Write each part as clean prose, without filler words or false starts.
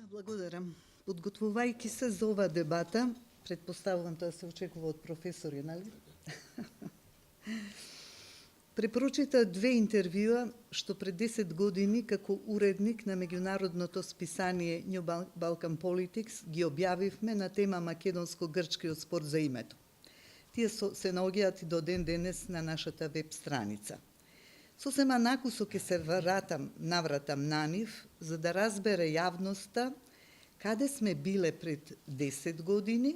Благодарам. Подготвувајќи се за ова дебата, предпоставувам тоа се очекува од професори, нали? Препрочита две интервјуа што пред 10 години како уредник на меѓународното списание New Balkan Politics ги објавивме на тема македонско-грчкиот спор за името. Тие се наоѓаат и до ден денес на нашата веб страница. Сосема накусо ќе се навратам на нив, за да разбере јавноста каде сме биле пред 10 години,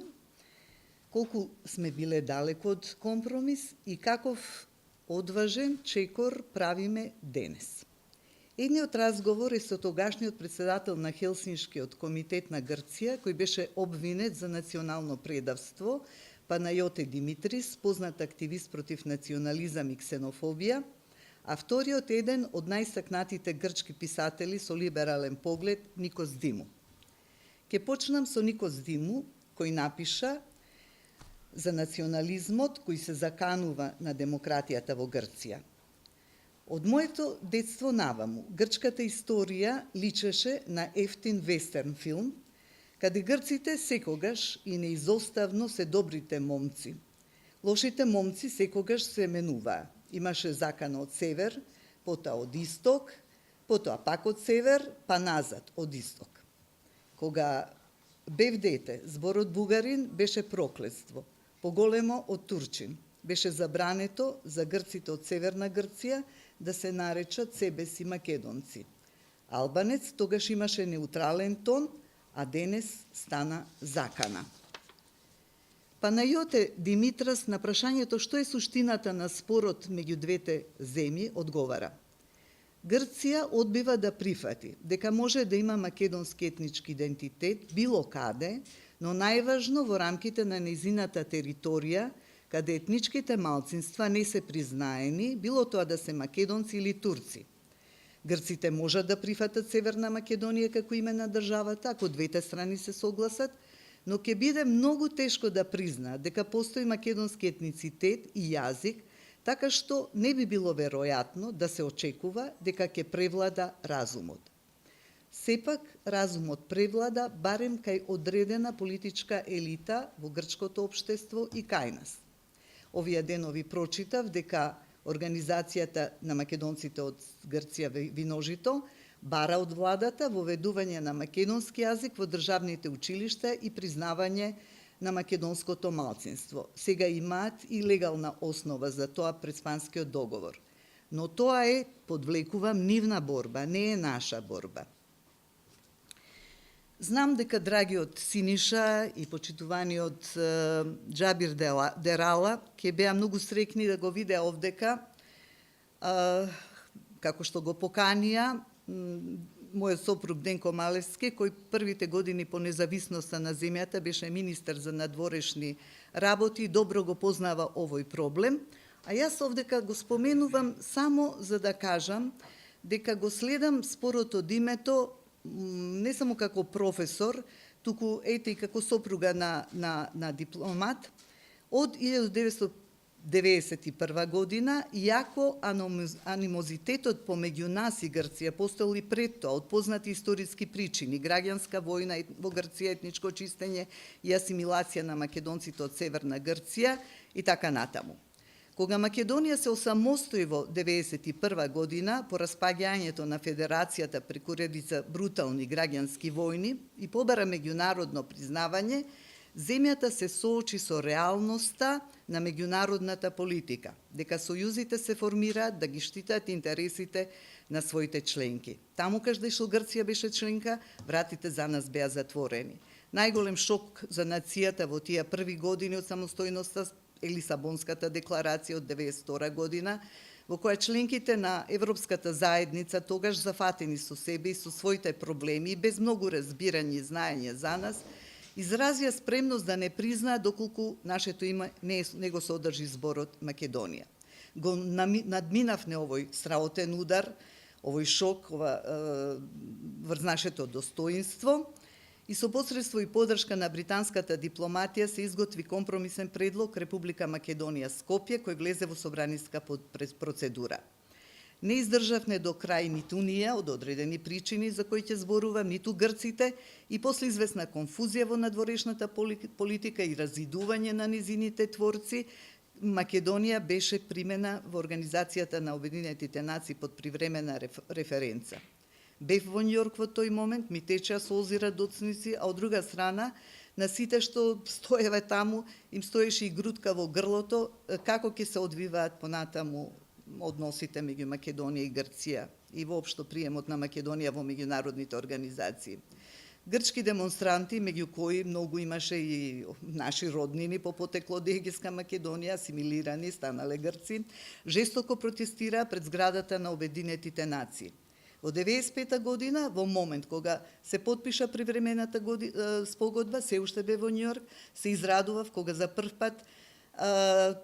колку сме биле далеко од компромис и каков одважен чекор правиме денес. Едниот разговор е со тогашниот председател на Хелсиншкиот комитет на Грција, кој беше обвинет за национално предавство, Панајоте Димитрис, познат активист против национализам и ксенофобија, а вториот еден од најстакнатите грчки писатели со либерален поглед, Никос Диму. Ке почнам со Никос Диму, кој напиша за национализмот кој се заканува на демократијата во Грција. Од моето детство наваму, грчката историја личеше на ефтин вестерн филм, каде грците секогаш и неизоставно се добрите момци. Лошите момци секогаш се менуваа. Имаше закана од север, потоа од исток, потоа пак од север, па назад од исток. Кога бев дете, зборот бугарин беше проклетство, поголемо од турчин. Беше забрането за грците од Северна Грција да се наречат себе си македонци. Албанец тогаш имаше неутрален тон, а денес стана закана. Панајоте Димитрас на прашањето што е суштината на спорот меѓу двете земји одговара: Грција одбива да прифати дека може да има македонски етнички идентитет било каде, но најважно во рамките на нејзината територија, каде етничките малцинства не се признаени, било тоа да се македонци или турци. Грците можат да прифатат Северна Македонија како име на државата, ако двете страни се согласат, но ќе биде многу тешко да признаат дека постои македонски етницитет и јазик, така што не би било веројатно да се очекува дека ќе превлада разумот. Сепак, разумот превлада барем кај одредена политичка елита во грчкото општество и кај нас. Овие денови прочитав дека Организацијата на македонците од Грција Виножито бара од владата воведување на македонски јазик во државните училишта и признавање на македонското малцинство. Сега имаат и легална основа за тоа пред Спанскиот договор. Но тоа е, подвлекувам, нивна борба, не е наша борба. Знам дека драгиот Синиша и почитуваниот Џабир Дерала ќе беа многу среќни да го видеа овдека, како што го поканија мојот сопруг Денко Малевски, кој првите години по независноста на земјата беше министер за надворешни работи и добро го познава овој проблем. А јас овдека го споменувам само за да кажам дека го следам спорот од името не само како професор, туку ете и како сопруга на дипломат од 1991 година, иако анимозитетот помеѓу нас и Грција постоел и пред тоа од познати историски причини, граѓанска војна во Грција, етничко чистење и асимилација на македонците од Северна Грција и така натаму. Кога Македонија се осамостои во 1991 година по распаѓањето на Федерацијата преку редица брутални граѓански војни и побара меѓународно признавање, земјата се соочи со реалноста на меѓународната политика, дека сојузите се формираат да ги штитат интересите на своите членки. Таму каде што Грција беше членка, вратите за нас беа затворени. Најголем шок за нацијата во тие први години од самостојноста е Лисабонската декларација од 1992 година, во која членките на Европската заедница, тогаш зафатени со себе и со своите проблеми и без многу разбирање и знаење за нас, изразија спремност да не признаат доколку нашето име не го содржи зборот Македонија. Го надминавме овој страотен удар, овој шок врз нашето достоинство и со посредство и подршка на британската дипломатија се изготви компромисен предлог Република Македонија Скопје, кој влезе во собраниска процедура. Не издржавме до крај ниту ние од одредени причини за кои ќе зборувам, ниту грците, и после известна конфузија во надворешната политика и разидување на низините творци, Македонија беше примена во Организацијата на Обединетите нации под привремена референца. Бев во Њујорк во тој момент, ми течеа солзи радоцници, а од друга страна, на сите што стоеве таму, им стоеше и грудка во грлото, како ќе се одвиваат понатаму односите меѓу Македонија и Грција и воопшто приемот на Македонија во меѓународните организации. Грчки демонстранти, меѓу кои многу имаше и наши роднини по потекло од Егејска Македонија, асимилирани, станале грци, жестоко протестираа пред зградата на Обединетите нации. Во 1995 година, во момент кога се потпиша привремената спогодба, се уште бе во Њујорк, се израдував кога за прв пат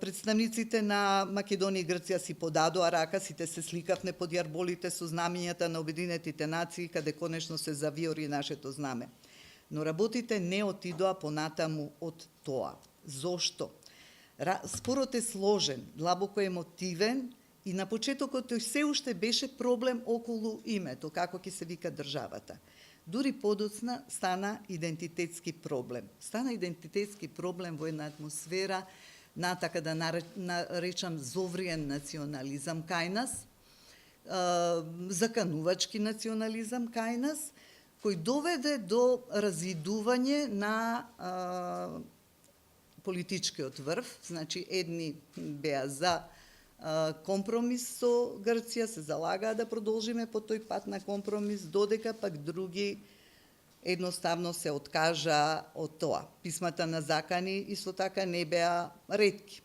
представниците на Македонија и Грција си подадоа рака, сите се сликавме под јарболите со знамењата на Обединетите нации, каде конечно се завиори нашето знаме. Но работите не отидоа понатаму од тоа. Зошто? Спорот е сложен, длабоко емотивен и на почетокот тој се уште беше проблем околу името, како ќе се вика државата. Дури подоцна стана идентитетски проблем. Стана идентитетски проблем во една атмосфера на, така да наречам, зовриен национализам кај нас, заканувачки национализам кај нас, кој доведе до развидување на политичкиот врв. Значи, едни беа за компромис со Грција, се залагаа да продолжиме по тој пат на компромис, додека пак други едноставно се откажа од тоа. Писмата на закани исто така не беа ретки.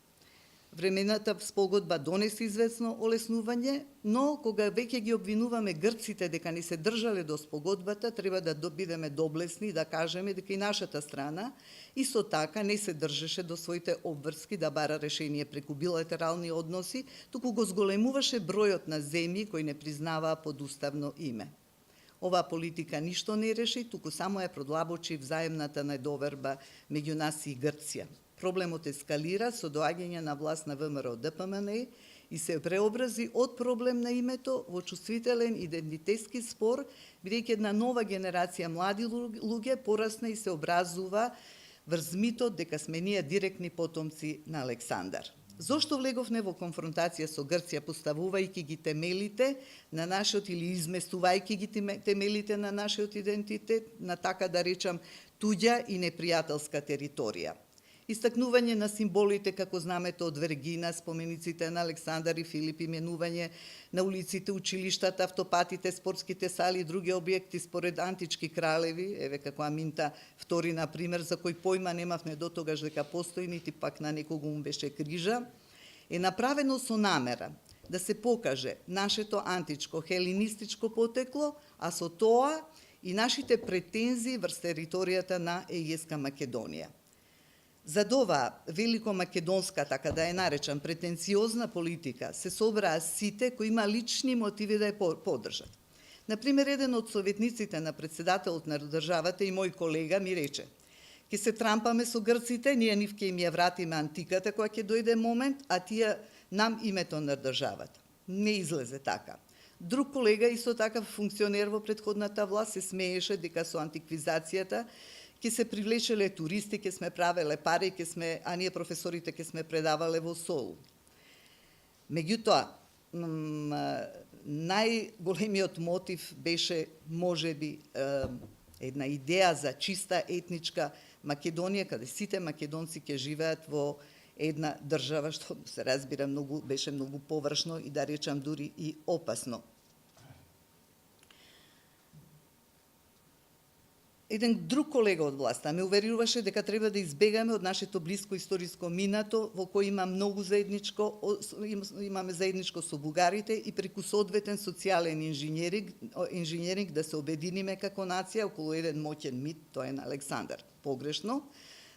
Времената спогодба донесе известно олеснување, но кога веќе ги обвинуваме грците дека не се држале до спогодбата, треба да бидеме доблесни и да кажеме дека и нашата страна исто така не се држеше до своите обврски да бара решение преку билатерални односи, туку го зголемуваше бројот на земји кои не признаваа подуставно име. Оваа политика ништо не реши, туку само ја продлабочи взаемната недоверба меѓу нас и Грција. Проблемот ескалира со доаѓање на власт на ВМРО ДПМН и се преобрази од проблем на името во чувствителен идентитетски спор, бидејќи една нова генерација млади луѓе порасна и се образува врз митот дека сме ние директни потомци на Александар. Зошто влеговме во конфронтација со Грција, поставувајќи ги темелите на нашиот или изместувајќи ги темелите на нашиот идентитет на, така да речам, туѓа и непријателска територија? Истакнување на символите како знамето од Вергина, спомениците на Александар и Филип, именување на улиците, училиштата, автопатите, спортските сали и други објекти според антички кралеви, еве како Аминта II, например, за кој појма немавме до тогаш дека постои, нити пак на некого му беше крижа, е направено со намера да се покаже нашето античко, хелинистичко потекло, а со тоа и нашите претензии врз територијата на Егејска Македонија. Зад оваа великомакедонска, така да ја наречам, претенциозна политика се собраа сите кои има лични мотиви да ја поддржат. Например, еден од советниците на председателот на државата и мој колега ми рече: ќе се трампаме со грците, ние нив ќе им ја вратиме антиката кога ќе дојде момент, а тие нам името на државата. Не излезе така. Друг колега, исто така функционер во претходната власт, се смееше дека со антиквизацијата ќе се привлечеле туристи, ќе сме правеле пари, а ние професорите ќе сме предавале во Солун. Меѓутоа, најголемиот мотив беше можеби една идеја за чиста етничка Македонија, каде сите македонци ќе живеат во една држава, што се разбира беше многу површно и да речам дури и опасно. Еден друг колега од власта ме уверуваше дека треба да избегаме од нашето блиско историско минато, во кој имаме заедничко со бугарите и преку соодветен социјален инженеринг да се обединиме како нација околу еден моќен мит, тоа е на Александар. Погрешно,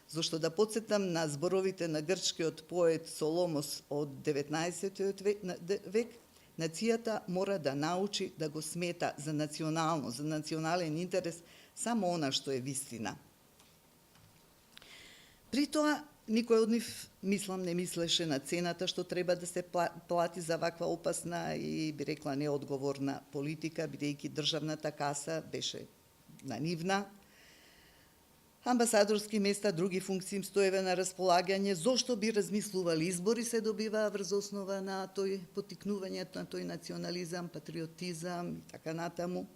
зашто да подсетам на зборовите на грчкиот поет Соломос од 19 век, нацијата мора да научи да го смета за национално, за национален интерес само она што е вистина. При тоа, Никој од нив, мислам, не мислеше на цената што треба да се плати за ваква опасна и, би рекла, неодговорна политика, бидејќи државната каса беше на нивна. Амбасадорски места, други функции им стоеве на располагање. Зошто би размислували? Избори се добиваа врз основа на тој поттикнувањето на тој национализам, патриотизам и така натаму.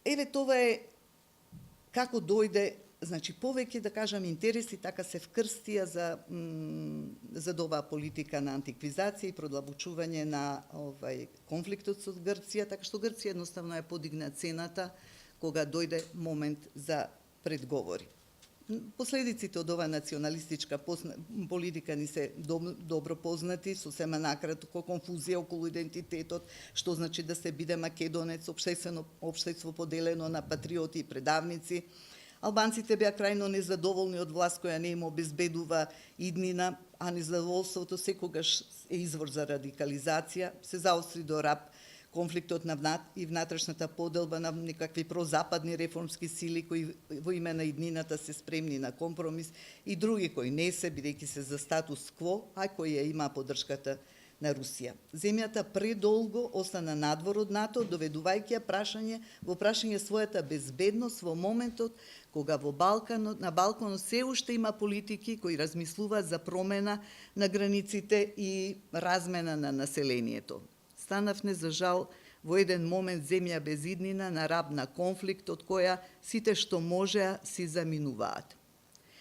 Еве тоа е како дојде, значи повеќе да кажам интереси така се вкрстија за оваа политика на антиквизација и продлабочување на конфликтот со Грција, така што Грција едноставно ја подигна цената кога дојде момент за предговори. Последиците од оваа националистичка политика ни се добро познати, сосема накратко конфузија околу идентитетот, што значи да се биде македонец, општество поделено на патриоти и предавници. Албанците беа крајно незадоволни од власт која не им обезбедува иднина, а незадоволството секогаш е извор за радикализација, се заостри до рап конфликтот и внатрешната поделба на некакви прозападни реформски сили кои во име на иднината се спремни на компромис и други кои не се, бидејќи се за статус кво, а кои ја има поддршката на Русија. Земјата предолго остана надвор од НАТО, доведувајќи ја во прашање својата безбедност во моментот кога на Балканот се уште има политики кои размислуваат за промена на границите и размена на населението. Станавме, за жал, во еден момент земја без иднина на раб на конфликт, од која сите што можеа си заминуваат.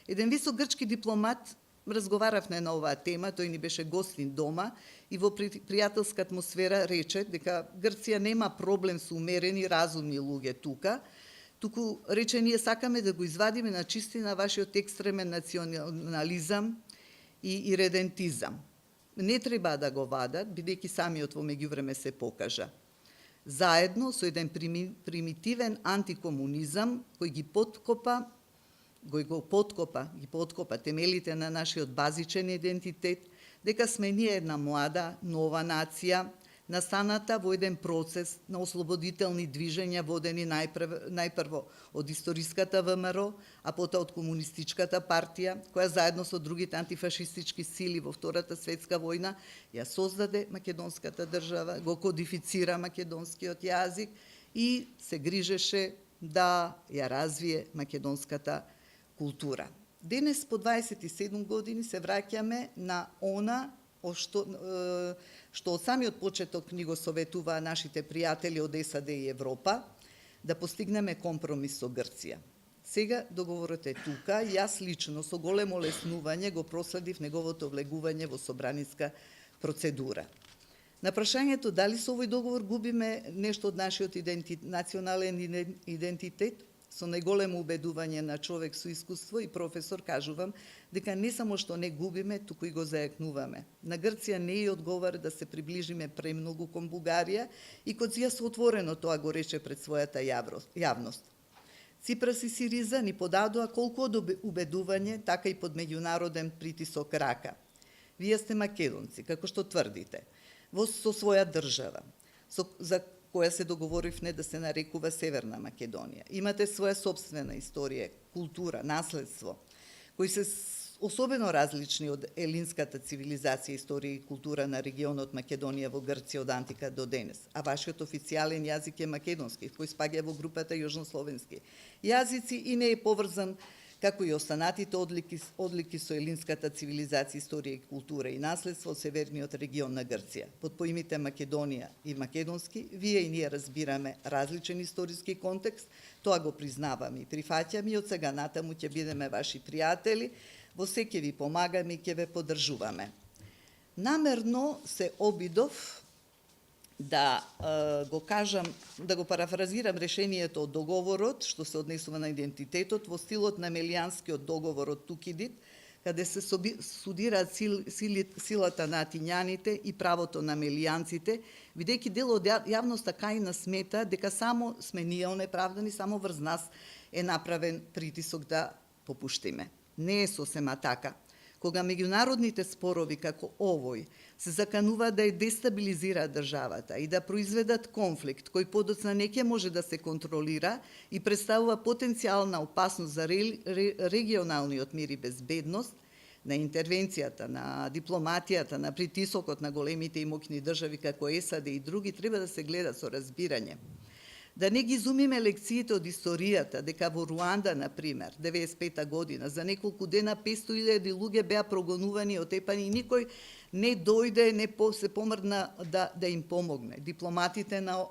Еден висок грчки дипломат, разговаравме на оваа тема, тој ни беше гостин дома и во пријателска атмосфера рече дека Грција нема проблем со умерени, разумни луѓе тука, туку рече ние сакаме да го извадиме на чистина вашиот екстремен национализам и редентизам. Не треба да го вадат, бидејќи самиот во меѓувреме се покажа. Заедно со еден примитивен антикомунизам кој ги подкопа темелите на нашиот базичен идентитет, дека сме ние една млада, нова нација, настаната во еден процес на ослободителни движења водени најпрво од историската ВМРО, а потоа од комунистичката партија, која заедно со другите антифашистички сили во Втората светска војна ја создаде македонската држава, го кодифицира македонскиот јазик и се грижеше да ја развие македонската култура. Денес, по 27 години, се враќаме на она што од самиот почеток ни го советуваа нашите пријатели од САД и Европа, да постигнеме компромис со Грција. Сега договорот е тука и јас лично со големо леснување го проследив неговото влегување во собраниска процедура. На прашањето дали со овој договор губиме нешто од нашиот национален идентитет, со најголемо убедување на човек со искуство и професор кажувам дека не само што не губиме, туку и го зајакнуваме. На Грција не ја одговара да се приближиме премногу кон Бугарија и Коција со отворено тоа го рече пред својата јавност. Ципрас и Сириза ни подадоа колку од убедување, така и под меѓународен притисок рака. Вие сте македонци, како што тврдите, со своја држава, за која се договоривме да се нарекува Северна Македонија. Имате своја собствена историја, култура, наследство, кои се особено различни од елинската цивилизација, историја и култура на регионот Македонија во Грција од антика до денес. А вашиот официјален јазик е македонски, кој спаѓа во групата јужнословенски јазици и не е поврзан како и останатите одлики со елинската цивилизација, историја и култура и наследство од северниот регион на Грција. Под поимите Македонија и македонски, вие и ние разбираме различен историски контекст, тоа го признавам и прифаќам и од сега натаму ќе бидеме ваши пријатели, во се ќе ви помагаме и ќе ве поддржуваме. Намерно се обидов да го кажам, да го парафразирам решението од договорот, што се однесува на идентитетот, во стилот на Мелијанскиот договор од Тукидид, каде се судираат силата на атињаните и правото на мелијанците, бидејќи дел од јавноста кајна смета дека само сме ние онеправдани, само врз нас е направен притисок да попуштиме. Не е сосема така. Кога меѓународните спорови како овој се закануваат да ја дестабилизираат државата и да произведат конфликт кој подоцна не ќе може да се контролира и представува потенцијална опасност за регионалниот мир и безбедност, на интервенцијата, на дипломатијата, на притисокот на големите и моќни држави како САД и други треба да се гледа со разбирање. Да не ги изумиме лекциите од историјата, дека во Руанда, например, 95 година, за неколку дена 500.000 луѓе беа прогонувани, отепани и никој не дојде, не се помрдна да им помогне. Дипломатите на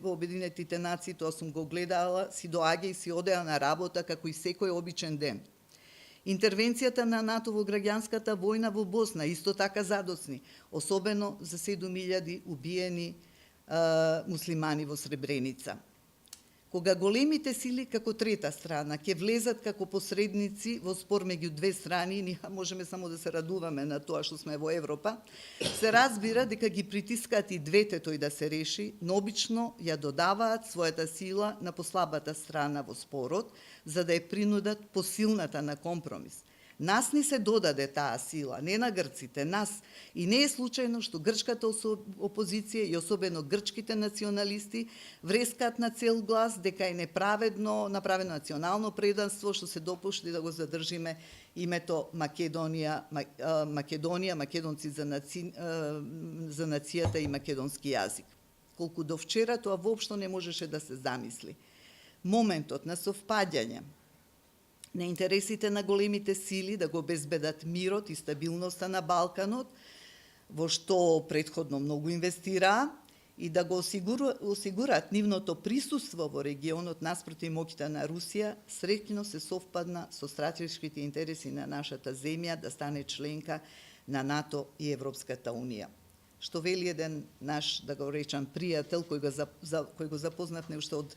Обединетите нации, тоа сум го гледала, си доаѓа и си одеа на работа како и секој обичен ден. Интервенцијата на НАТО во граѓанската војна во Босна исто така задоцни, особено за 7.000 убиени муслимани во Сребреница. Кога големите сили како трета страна ќе влезат како посредници во спор меѓу две страни, ние можеме само да се радуваме на тоа што сме во Европа, се разбира дека ги притискаат и двете тој да се реши, но обично ја додаваат својата сила на послабата страна во спорот, за да ја принудат посилната на компромис. Нас ни се додаде таа сила, не на грците, нас. И не е случајно што грчката опозиција и особено грчките националисти врескаат на цел глас дека е направено национално преданство што се допушти да го задржиме името Македонија, македонци за нацијата и македонски јазик. Колку до вчера тоа воопшто не можеше да се замисли. Моментот на совпаѓање на интересите на големите сили да го обезбедат мирот и стабилноста на Балканот, во што претходно многу инвестираа, и да го осигурат нивното присуство во регионот наспроти моќта на Русија, среќно се совпадна со стратешките интереси на нашата земја да стане членка на НАТО и Европската Унија. Што вели еден наш, да го речам, пријател, кој го запознавме уште од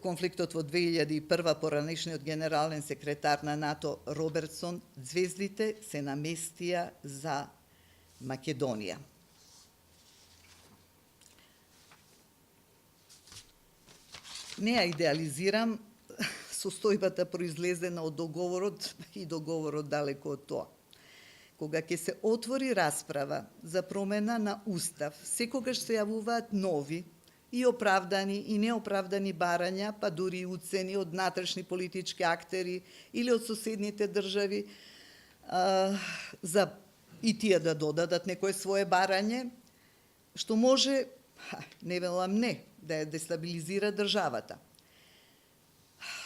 конфликтот во 2001 поранешниот генерален секретар на НАТО Робертсон, звездите се наместија за Македонија. Не ја идеализирам, состојбата произлезена од договорот и договорот далеко од тоа. Кога ќе се отвори расправа за промена на устав, секогаш се јавуваат нови и оправдани и неоправдани барања, па дури и уцени од натрешни политички актери или од соседните држави, за и тие да додадат некое свое барање, што може, не велам не, да ја дестабилизира државата.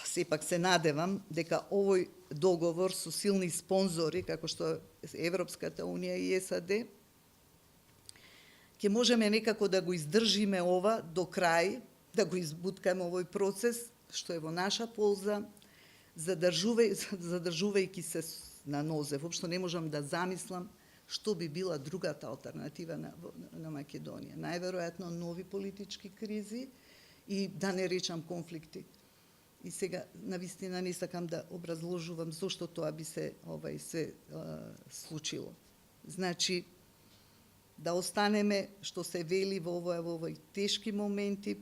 Сепак се надевам дека овој договор со силни спонзори, како што Европската Унија и САД, ќе можеме некако да го издржиме ова до крај, да го избуткаме овој процес, што е во наша полза, задржувајќи се на нозе. Воопшто не можам да замислам што би била другата алтернатива на Македонија. Најверојатно нови политички кризи и да не речам конфликти. И сега, навистина, не сакам да образложувам зошто тоа би се случило. Значи, да останеме, што се вели во овој тешки моменти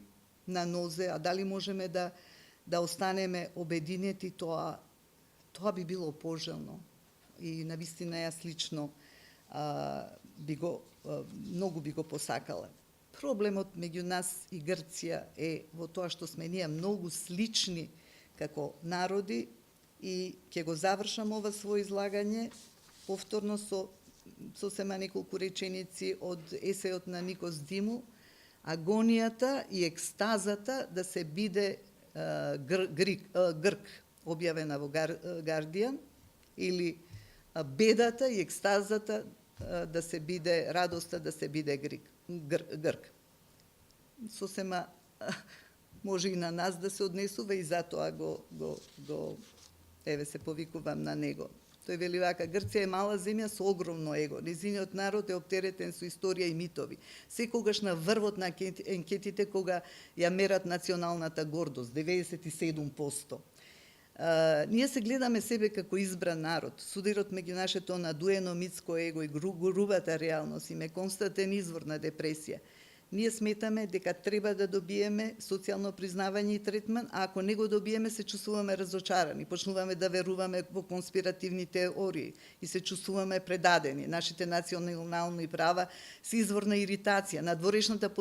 на нозе, а дали можеме да останеме обединети, тоа би било пожелно. И навистина јас лично многу би го посакала. Проблемот меѓу нас и Грција е во тоа што сме ние многу слични како народи и ќе го завршам ова свое излагање повторно со сосема неколку реченици од есеот на Никос Диму, агонијата и екстазата да се биде грк, објавена во Guardian, или бедата и екстазата да се биде, радоста да се биде грк. Сосема може и на нас да се однесува и затоа еве се повикувам на него. Тој вели вака: Грција е мала земја со огромно его. Незиниот народ е оптеретен со историја и митови. Секогаш на врвот на анкетите кога ја мерат националната гордост, 97%. Ние се гледаме себе како избран народ. Судирот меѓу нашето надуено митско его и грубата реалност им е константен извор на депресија. Ние сметаме дека треба да добиеме социјално признавање и третман, а ако не го добиеме, се чувствуваме разочарани, почнуваме да веруваме во конспиративни теории и се чувствуваме предадени. Нашите национални права се извор на иритација. Надворешната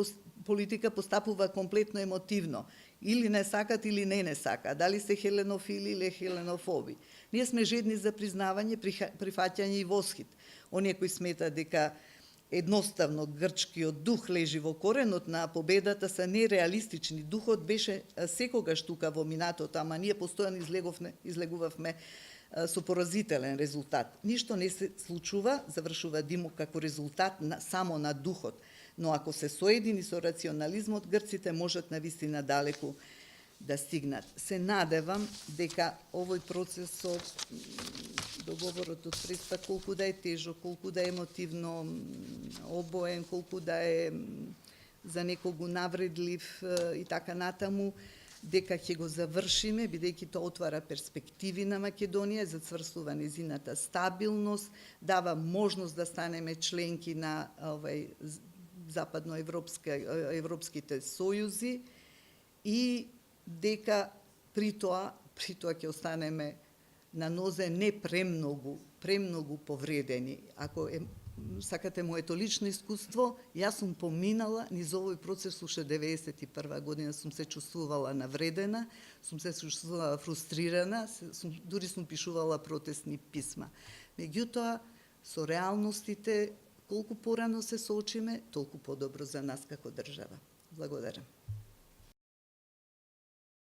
политика постапува комплетно емотивно. Или не сакат, или не сакат. Дали се хеленофили или хеленофоби. Ние сме жедни за признавање, прифаќање и восхит. Оние кои сметаат дека едноставно грчкиот дух лежи во коренот на победата се нереалистични. Духот беше секогаш тука во минатото, ама ние постојано излегувавме со поразителен резултат. Ништо не се случува, завршува Димо, како резултат само на духот. Но ако се соедини со рационализмот, грците можат навистина далеку да стигнат. Се надевам дека овој процес со договорот од Преспа, колку да е тежок, колку да е емотивно обоен, колку да е за некого навредлив и така натаму, дека ќе го завршиме, бидејќи тоа отвара перспективи на Македонија, зацврстува незината стабилност, дава можност да станеме членки на западноевропските сојузи и дека при тоа ќе останеме на нозе не премногу повредени. Ако сакате моето лично искуство, јас сум поминала низ овој процес уште 91 година, сум се чувствувала навредена, сум се чувствувала фрустрирана, дури сум пишувала протестни писма. Меѓутоа, со реалностите, колку порано се соочиме, толку подобро за нас како држава. Благодарам.